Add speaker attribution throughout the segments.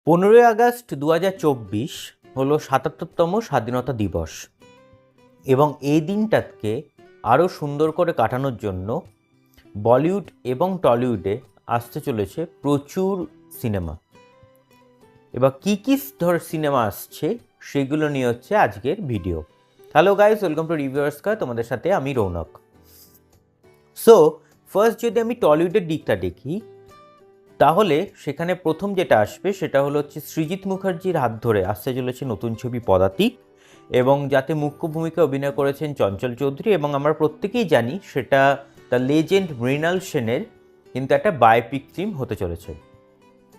Speaker 1: 15ই August 2024 হলো ৭৭তম স্বাধীনতা দিবস এবং এই দিনটাকে আরও সুন্দর করে কাটানোর জন্য বলিউড এবং টলিউডে আসতে চলেছে প্রচুর সিনেমা। এবার কী কী সিনেমা আসছে সেগুলো নিয়ে হচ্ছে আজকের video. Hello guys, welcome to reviewers কা, তোমাদের সাথে আমি রৌনক। সো ফার্স্ট যদি আমি টলিউডের দিকটা দেখি তাহলে সেখানে প্রথম যেটা আসবে সেটা হলো হচ্ছে সৃজিত মুখার্জির হাত ধরে আসতে চলেছে নতুন ছবি পদাতিক, এবং যাতে মুখ্য ভূমিকা অভিনয় করেছেন চঞ্চল চৌধুরী, এবং আমরা প্রত্যেকেই জানি সেটা দ্য লেজেন্ড মৃণাল সেনের কিন্তু একটা বায়োপিক ফিল্ম হতে চলেছে।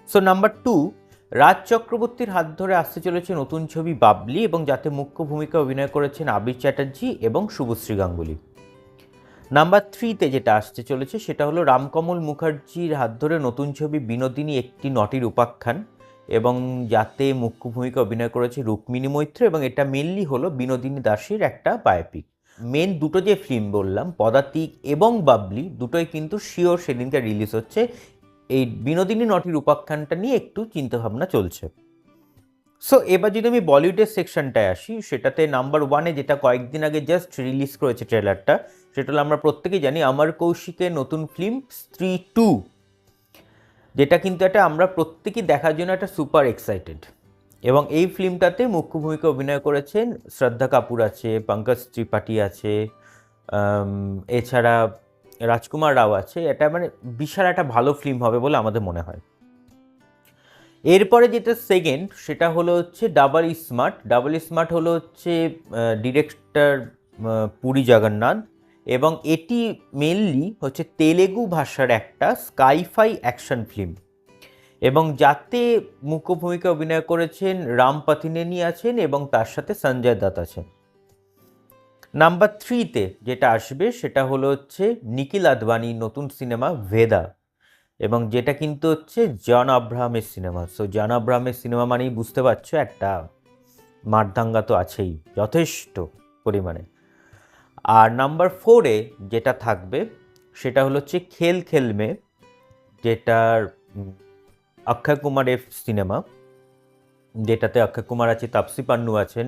Speaker 1: সো নাম্বার 2, রাজ চক্রবর্তীর হাত ধরে আসতে চলেছে নতুন ছবি বাবলি, এবং যাতে মুখ্য ভূমিকা অভিনয় করেছেন আবির চ্যাটার্জি এবং শুভশ্রী গাঙ্গুলি। নাম্বার 3তে যেটা আসতে চলেছে সেটা হলো রামকমল মুখার্জির হাত ধরে নতুন ছবি বিনোদিনী একটি নটির উপাখ্যান, এবং যাতে মুখ্য ভূমিকা অভিনয় করেছে রুক্মিণী মৈত্র, এবং এটা মেনলি হলো বিনোদিনী দাসের একটা বায়োপিক। মেন দুটো যে ফিল্ম বললাম পদাতিক এবং বাবলি, দুটোই কিন্তু শিওর সেদিনকে রিলিজ হচ্ছে। এই বিনোদিনী নটির উপাখ্যানটা নিয়ে একটু চিন্তাভাবনা চলছে। সো এবার যদি আমি বলিউডের সেকশনটায় আসি, সেটাতে নাম্বার 1-এ যেটা কয়েকদিন আগে জাস্ট রিলিজ করেছে ট্রেলারটা, সেটা হলো আমরা প্রত্যেকেই জানি অমর কৌশিকের নতুন ফিল্ম স্ত্রী 2, যেটা কিন্তু একটা আমরা প্রত্যেকেই দেখার জন্য একটা সুপার এক্সাইটেড। এবং এই ফিল্মটাতে মুখ্য ভূমিকা অভিনয় করেছেন শ্রদ্ধা কাপুর আছে, পঙ্কজ ত্রিপাঠী আছে, এছাড়া রাজকুমার রাও আছে। এটা মানে বিশাল একটা ভালো ফিল্ম হবে বলে আমাদের মনে হয়। এরপরে যেটা সেকেন্ড সেটা হলো হচ্ছে ডাবল স্মার্ট হলো হচ্ছে ডিরেক্টর পুরী জগন্নাথ, এবং এটি মেনলি হচ্ছে তেলেগু ভাষার একটা স্কাইফাই অ্যাকশন ফিল্ম, এবং যাতে মুখ্য ভূমিকা অভিনয় করেছেন রাম পাতিনেনি আছেন এবং তার সাথে সঞ্জয় দত্ত আছেন। নাম্বার 3তে যেটা আসবে সেটা হলো হচ্ছে নিখিল আদবানির নতুন সিনেমা ভেদা, এবং যেটা কিন্তু হচ্ছে জন আব্রাহামের সিনেমা। সো জন আব্রাহামের সিনেমা মানেই বুঝতে পারছো একটা মারদাঙ্গা তো আছেই যথেষ্ট পরিমাণে। আর নাম্বার 4-এ যেটা থাকবে সেটা হলো হচ্ছে খেল খেল মে, যেটার অক্ষয় কুমারের সিনেমা, যেটাতে অক্ষয় কুমার আছে, তাপসী পান্নু আছেন,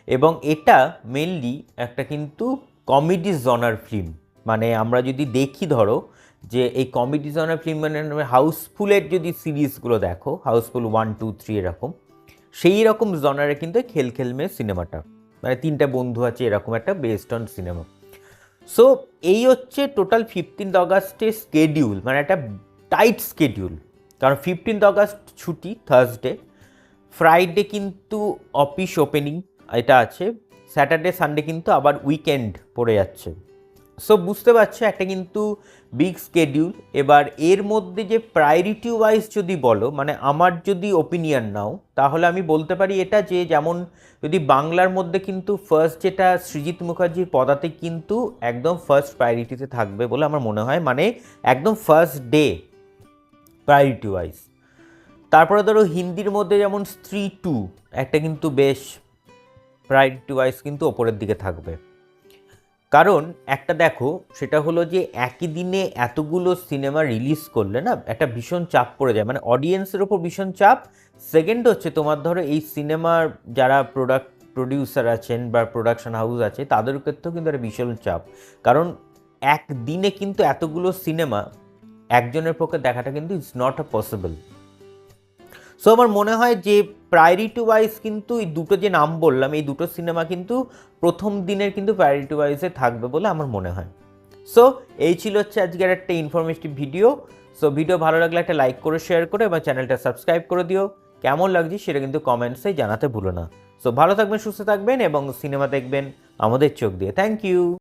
Speaker 1: এবং এটা মেনলি একটা কিন্তু কমেডি জনার ফিল্ম। মানে আমরা যদি দেখি ধরো যে এই কমেডি জনার ফিল্ম মানে হাউসফুলের যদি সিরিজগুলো দেখো, হাউসফুল 1, 2, 3 এরকম, সেই রকম জনারে কিন্তু খেল খেল মে সিনেমাটা, মানে 3টা বন্ধু আছে এরকম একটা বেসড অন সিনেমা। সো এই হচ্ছে টোটাল 15 অগাস্টের স্কেডিউল, মানে একটা টাইট স্কেডিউল, কারণ 15 অগাস্ট ছুটি থার্সডে, ফ্রাইডে কিন্তু অফিস ওপেনিং এটা আছে, স্যাটারডে সানডে কিন্তু আবার উইকেন্ড পড়ে যাচ্ছে। সো বুঝতে পারছো একটা কিন্তু বিগ স্কেডিউল। এবার এর মধ্যে যে প্রায়োরিটি ওয়াইজ যদি বলো, মানে আমার যদি ওপিনিয়ন নাও, তাহলে আমি বলতে পারি এটা যে যেমন যদি বাংলার মধ্যে কিন্তু ফার্স্ট যেটা সৃজিত মুখার্জির পদাতিক কিন্তু একদম ফার্স্ট প্রায়োরিটিতে থাকবে বলে আমার মনে হয়, মানে একদম ফার্স্ট ডে প্রায়োরিটি ওয়াইজ। তারপরে ধরো হিন্দির মধ্যে যেমন স্ত্রী 2 একটা কিন্তু বেশ প্রায়োরিটি ওয়াইজ কিন্তু ওপরের দিকে থাকবে। কারণ একটা দেখো সেটা হলো যে একই দিনে এতগুলো সিনেমা রিলিজ করলে না একটা ভীষণ চাপ পড়ে যায়, মানে অডিয়েন্সের ওপর ভীষণ চাপ। সেকেন্ড হচ্ছে তোমার ধরো এই সিনেমার যারা প্রডিউসার আছেন বা প্রোডাকশন হাউস আছে তাদের ক্ষেত্রেও কিন্তু একটা ভীষণ চাপ, কারণ একদিনে কিন্তু এতগুলো সিনেমা একজনের পক্ষে দেখাটা কিন্তু it's not a possible. So আমার মনে হয় যে প্রায়োরিটি ওয়াইজ কিন্তু এই দুটো যে নাম বললাম এই দুটো সিনেমা কিন্তু প্রথম দিনের কিন্তু প্রায়োরিটি ওয়াইজে থাকবে বলে আমার মনে হয়। সো এই ছিল হচ্ছে আজকের একটা ইনফরমেটিভ ভিডিও। সো ভিডিও ভালো লাগলে একটা লাইক করে শেয়ার করে এবং চ্যানেলটা সাবস্ক্রাইব করে দিও। কেমন লাগছে সেটা কিন্তু কমেন্টসে জানাতে ভুলো না। সো ভালো থাকবেন, সুস্থ থাকবেন এবং সিনেমা দেখবেন আমাদের চোখ দিয়ে। Thank you.